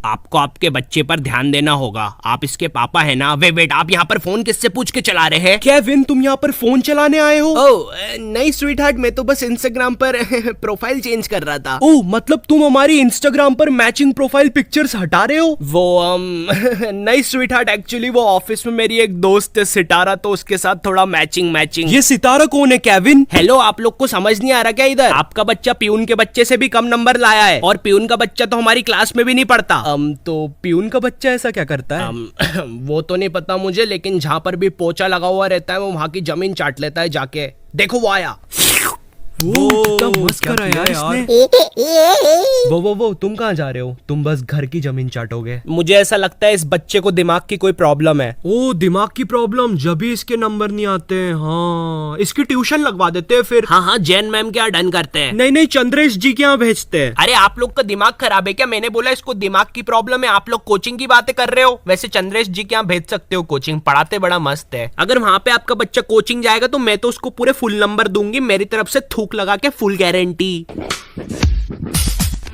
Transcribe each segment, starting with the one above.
आपको आपके बच्चे पर ध्यान देना होगा। आप इसके पापा है ना? वेट, आप यहाँ पर फोन किससे पूछ के चला रहे हैं? केविन, तुम यहाँ पर फोन चलाने आए हो? ओह नहीं स्वीट हार्ट, मैं तो बस इंस्टाग्राम पर प्रोफाइल चेंज कर रहा था। ओह, मतलब तुम हमारी इंस्टाग्राम पर मैचिंग प्रोफाइल पिक्चर्स हटा रहे हो? वो नहीं स्वीट हार्ट, एक्चुअली वो ऑफिस में मेरी एक दोस्त है सितारा, तो उसके साथ थोड़ा मैचिंग। ये सितारा कौन है केविन? हेलो, आप लोग को समझ नहीं आ रहा क्या? इधर आपका बच्चा पियून के बच्चे से भी कम नंबर लाया है, और पियून का बच्चा तो हमारी क्लास में भी नहीं पढ़ता। तो पियून का बच्चा ऐसा क्या करता है? वो तो नहीं पता मुझे, लेकिन जहाँ पर भी पोचा लगा हुआ रहता है वो वहाँ की जमीन चाट लेता है जाके। देखो वो आया। वो कितना मस्त करा यार इसने। वो तुम कहाँ जा रहे हो? तुम बस घर की जमीन चाटोगे। मुझे ऐसा लगता है इस बच्चे को दिमाग की कोई प्रॉब्लम है। ओ, दिमाग की प्रॉब्लम, जब भी इसके नंबर नहीं आते हैं। हाँ, इसकी ट्यूशन लगवा देते हैं फिर। हाँ, जैन मैम क्या डन करते हैं। नहीं, चंद्रेश जी के यहाँ भेजते हैं। अरे आप लोग का दिमाग खराब है क्या? मैंने बोला इसको दिमाग की प्रॉब्लम है, आप लोग कोचिंग की बातें कर रहे हो। वैसे चंद्रेश जी के यहाँ भेज सकते हो, कोचिंग पढ़ाते बड़ा मस्त है। अगर वहाँ पे आपका बच्चा कोचिंग जाएगा तो मैं तो उसको पूरे फुल नंबर दूंगी, मेरी तरफ से थूक लगा के फुल गारंटी।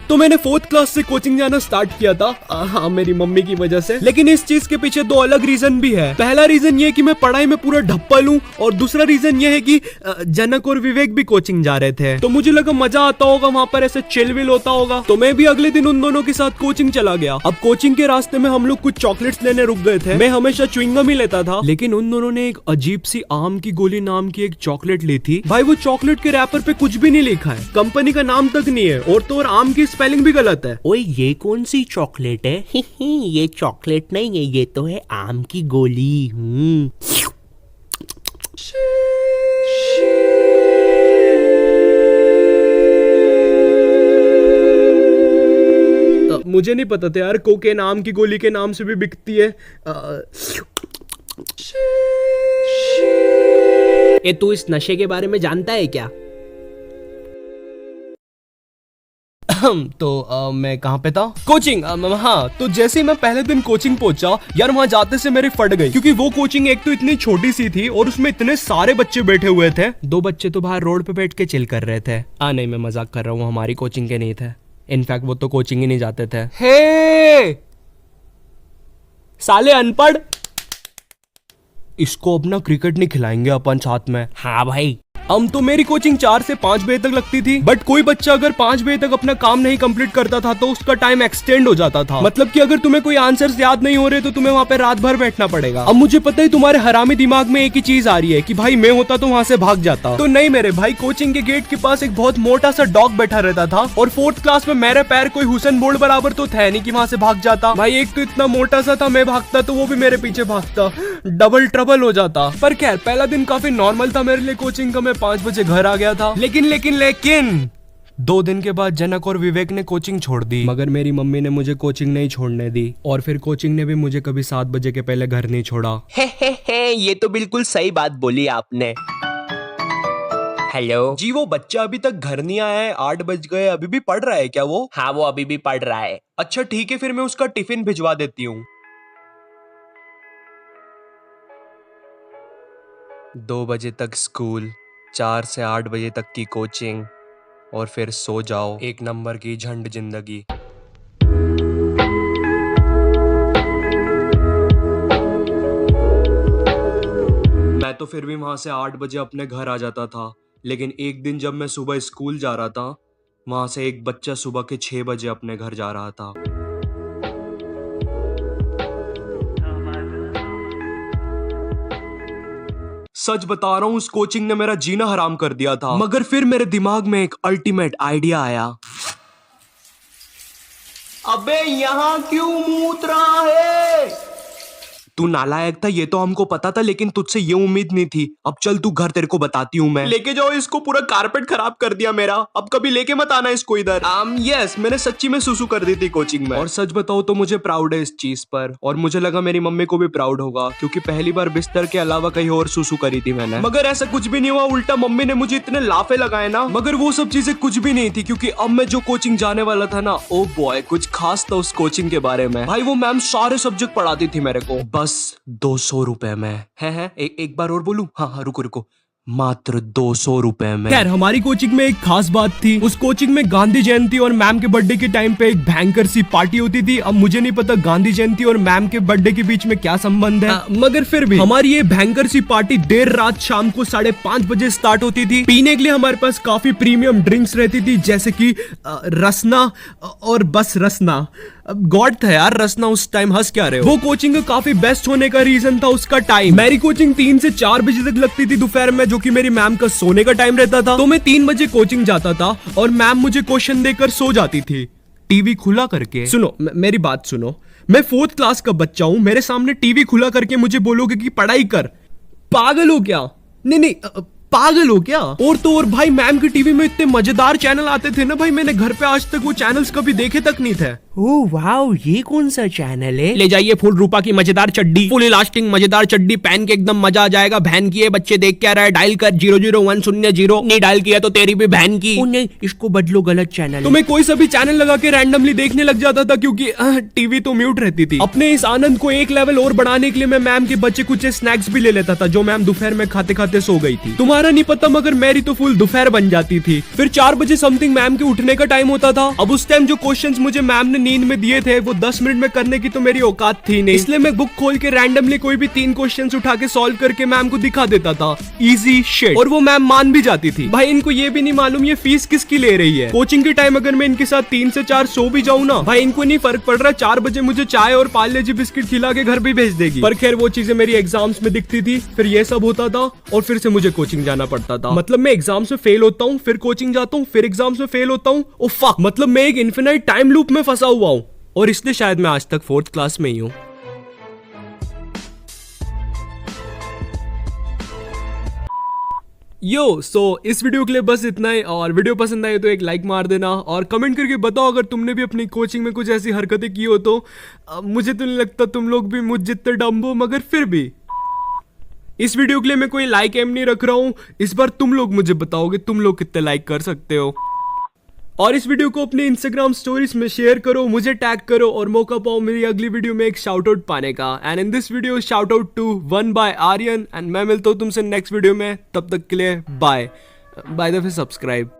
तो मैंने 4th क्लास से कोचिंग जाना स्टार्ट किया था। हाँ, मेरी मम्मी की वजह से। लेकिन इस चीज के पीछे 2 अलग रीजन भी है। पहला रीजन ये कि मैं पढ़ाई में पूरा ढप्पल हूँ, और दूसरा रीजन ये है कि जनक और विवेक भी कोचिंग जा रहे थे, तो मुझे लगा मजा आता होगा, वहाँ पर ऐसे चिल विल होता होगा। तो मैं भी अगले दिन उन दोनों के साथ कोचिंग चला गया। अब कोचिंग के रास्ते में हम लोग कुछ चॉकलेट्स लेने रुक गए थे। मैं हमेशा च्युइंगम ही लेता था, लेकिन उन दोनों ने एक अजीब सी आम की गोली नाम की एक चॉकलेट ली थी। भाई, वो चॉकलेट के रैपर पे कुछ भी नहीं लिखा है, कंपनी का नाम तक नहीं है, और तो और आम की स्पेलिंग भी गलत है। ओए, ये कौन सी चॉकलेट है? ये चॉकलेट नहीं है, ये तो है आम की गोली। मुझे नहीं पता था यार, कोकेन आम की गोली के नाम से भी बिकती है। ये तू इस नशे के बारे में जानता है क्या? तो मैं कहाँ पे था? कोचिंग। हाँ, तो जैसे ही मैं पहले दिन कोचिंग पहुंचा यार, वहाँ जाते से मेरी फट गई, क्योंकि वो कोचिंग एक तो इतनी छोटी सी थी और उसमें इतने सारे बच्चे बैठे हुए थे। 2 बच्चे तो बाहर रोड पे बैठ के चिल कर रहे थे। नहीं, मैं मजाक कर रहा हूँ, हमारी कोचिंग के नहीं थे। इनफैक्ट वो तो कोचिंग ही नहीं जाते थे। हे साले अनपढ़, इसको अपना क्रिकेट नहीं खिलाएंगे अपन साथ में? हाँ भाई। तो मेरी कोचिंग 4 से 5 बजे तक लगती थी, बट कोई बच्चा अगर 5 बजे तक अपना काम नहीं कंप्लीट करता था तो उसका टाइम एक्सटेंड हो जाता था। मतलब कि अगर तुम्हें कोई आंसर्स याद नहीं हो रहे तो तुम्हें वहाँ पे रात भर बैठना पड़ेगा। अब मुझे पता है तुम्हारे हरामी दिमाग में एक ही चीज आ रही है कि भाई मैं होता तो वहाँ से भाग जाता। तो नहीं मेरे भाई, कोचिंग के गेट के पास एक बहुत मोटा सा डॉग बैठा रहता था, और 4th क्लास में मेरे पैर कोई हुसैन बोल्ट बराबर तो थे नहीं कि वहाँ से भाग जाता। भाई, एक तो इतना मोटा सा था, मैं भागता तो वो भी मेरे पीछे भागता, डबल ट्रबल हो जाता। पर खैर, पहला दिन काफी नॉर्मल था मेरे लिए कोचिंग का। मैं 5 बजे घर आ गया था। लेकिन 2 दिन के बाद जनक और विवेक ने कोचिंग छोड़ दी, मगर मेरी मम्मी ने मुझे कोचिंग नहीं छोड़ने दी, और फिर कोचिंग ने भी मुझे कभी 7 बजे के पहले घर नहीं छोड़ा। ये तो बिल्कुल सही बात बोली आपने। हेलो जी, वो बच्चा अभी तक घर नहीं आया है, 8 बज गए, अभी भी पढ़ रहा है क्या वो? हाँ, वो अभी भी पढ़ रहा है। अच्छा ठीक है, फिर मैं उसका टिफिन भिजवा देती हूँ। 2 बजे तक स्कूल, 4 से 8 बजे तक की कोचिंग, और फिर सो जाओ। 1 नंबर की झंड जिंदगी। मैं तो फिर भी वहां से 8 बजे अपने घर आ जाता था, लेकिन एक दिन जब मैं सुबह स्कूल जा रहा था, वहां से एक बच्चा सुबह के 6 बजे अपने घर जा रहा था। सच बता रहा हूँ, उस कोचिंग ने मेरा जीना हराम कर दिया था। मगर फिर मेरे दिमाग में एक अल्टीमेट आइडिया आया। अबे यहाँ क्यों मूत रहा है? तू नालायक था, ये तो हमको पता था, लेकिन तुझसे ये उम्मीद नहीं थी। अब चल तू घर, तेरे को बताती हूँ मैं। लेके जाओ इसको, पूरा कारपेट खराब कर दिया मेरा। अब कभी लेके मत आना इसको इधर। यस, मैंने सच्ची में सुसु कर दी थी कोचिंग में। और सच बताओ तो मुझे प्राउड है इस चीज पर, और मुझे लगा मेरी मम्मी को भी प्राउड होगा, क्योंकि पहली बार बिस्तर के अलावा कहीं और सुसु करी थी मैंने। मगर ऐसा कुछ भी नहीं हुआ, उल्टा मम्मी ने मुझे इतने लाफे लगाए ना। मगर वो सब चीजें कुछ भी नहीं थी, क्योंकि अब मैं जो कोचिंग जाने वाला था ना, ओ बॉय, कुछ खास था उस कोचिंग के बारे में। भाई, वो मैम सारे सब्जेक्ट पढ़ाती थी मेरे को, बस 200 रुपए में। है एक बार और बोलूं? हाँ, रुको। मात्र 200 रुपए में। खैर, हमारी कोचिंग में एक खास बात थी। उस कोचिंग में गांधी जयंती और मैम के बर्थडे के टाइम पे एक भयंकर सी पार्टी होती थी। अब मुझे नहीं पता गांधी जयंती और मैम के बर्थडे के बीच में क्या संबंध है, मगर फिर भी हमारी ये भयंकर सी पार्टी देर रात शाम को 5:30 बजे स्टार्ट होती थी। पीने के लिए हमारे पास काफी प्रीमियम ड्रिंक्स रहती थी, जैसे कि रसना और बस रसना। गॉड था यार रसना उस टाइम, हंस क्या रहे हो। वो कोचिंग का काफी बेस्ट होने का रीजन था उसका टाइम। मेरी कोचिंग 3 से 4 बजे तक लगती थी दोपहर में, जो कि मेरी मैम का सोने का टाइम रहता था। तो मैं 3 बजे कोचिंग जाता था और मैम मुझे क्वेश्चन देकर सो जाती थी, टीवी खुला करके। सुनो, मेरी बात सुनो, मैं 4th क्लास का बच्चा हूँ, मेरे सामने टीवी खुला करके मुझे बोलोगे कि पढ़ाई कर? पागल हो क्या? नहीं, पागल हो क्या? और तो और भाई, मैम की टीवी में इतने मजेदार चैनल आते थे ना भाई, मैंने घर पे आज तक वो चैनल्स कभी देखे तक नहीं थे। ओह वाओ, ये कौन सा चैनल है? ले जाइए फुल रूपा की मजेदार चड्डी, फुल इलास्टिक मजेदार चड्डी पहन के एकदम मजा आ जाएगा। बहन की है, बच्चे देख क्या रहा है, डायल कर 00100। नहीं डायल किया तो तेरी भी बहन की। नहीं, इसको बदलो, गलत चैनल। तो मैं कोई सा भी चैनल लगा के रैंडमली देखने लग जाता था, क्योंकि टीवी तो म्यूट रहती थी। अपने इस आनंद को एक लेवल और बढ़ाने के लिए मैं मैम के बच्चे कुछ स्नैक्स भी ले लेता था, जो मैम दोपहर में खाते खाते सो गई थी। तुम्हारा नहीं पता, मगर मेरी तो फुल दोपहर बन जाती थी। फिर 4 बजे समथिंग मैम के उठने का टाइम होता था। अब उस टाइम जो क्वेश्चंस मुझे मैम ने नींद में दिए थे, वो 10 मिनट में करने की तो मेरी औकात थी नहीं, इसलिए मैं बुक खोल के रैंडमली कोई भी 3 क्वेश्चंस उठा के सॉल्व करके मैम को दिखा देता था। Easy shit. और वो मैम मान भी जाती थी। भाई, इनको ये भी नहीं मालूम ये फीस किसकी ले रही है। कोचिंग के टाइम अगर मैं इनके साथ 3 से 4 सो भी जाऊं ना, भाई इनको नहीं फर्क पड़ रहा, 4 बजे मुझे चाय और पार्ले जी बिस्किट खिला के घर भी भेज देगी। पर खैर, वो चीजें मेरी एग्जाम्स में दिखती थी। फिर ये सब होता था और फिर से मुझे कोचिंग जाना पड़ता था। मतलब मैं एग्जाम्स में फेल होता हूँ, फिर कोचिंग जाता हूँ, फिर एग्जाम्स में फेल होता हूँ। ओ फक, मतलब मैं एक इन्फिनाइट टाइम लूप में फंसा हुआ हूँ, और इसलिए शायद मैं आज तक 4th क्लास में ही हूँ। इस वीडियो के लिए बस इतना ही। और वीडियो पसंद आए तो एक लाइक मार देना, और कमेंट करके बताओ अगर तुमने भी अपनी कोचिंग में कुछ ऐसी हरकतें की हो तो। मुझे तो नहीं लगता तुम लोग भी मुझ जितने डम्ब हो, मगर फिर भी इस वीडियो के लिए मैं कोई लाइक एम नहीं रख रहा हूँ। इस बार तुम लोग मुझे बताओगे तुम लोग कितने लाइक कर सकते हो। और इस वीडियो को अपने इंस्टाग्राम स्टोरीज में शेयर करो, मुझे टैग करो, और मौका पाओ मेरी अगली वीडियो में एक शाउट आउट पाने का। And in this video shout out to one by Aryan. And मैं मिलता हूँ तुमसे नेक्स्ट वीडियो में, तब तक के लिए bye. By the way subscribe.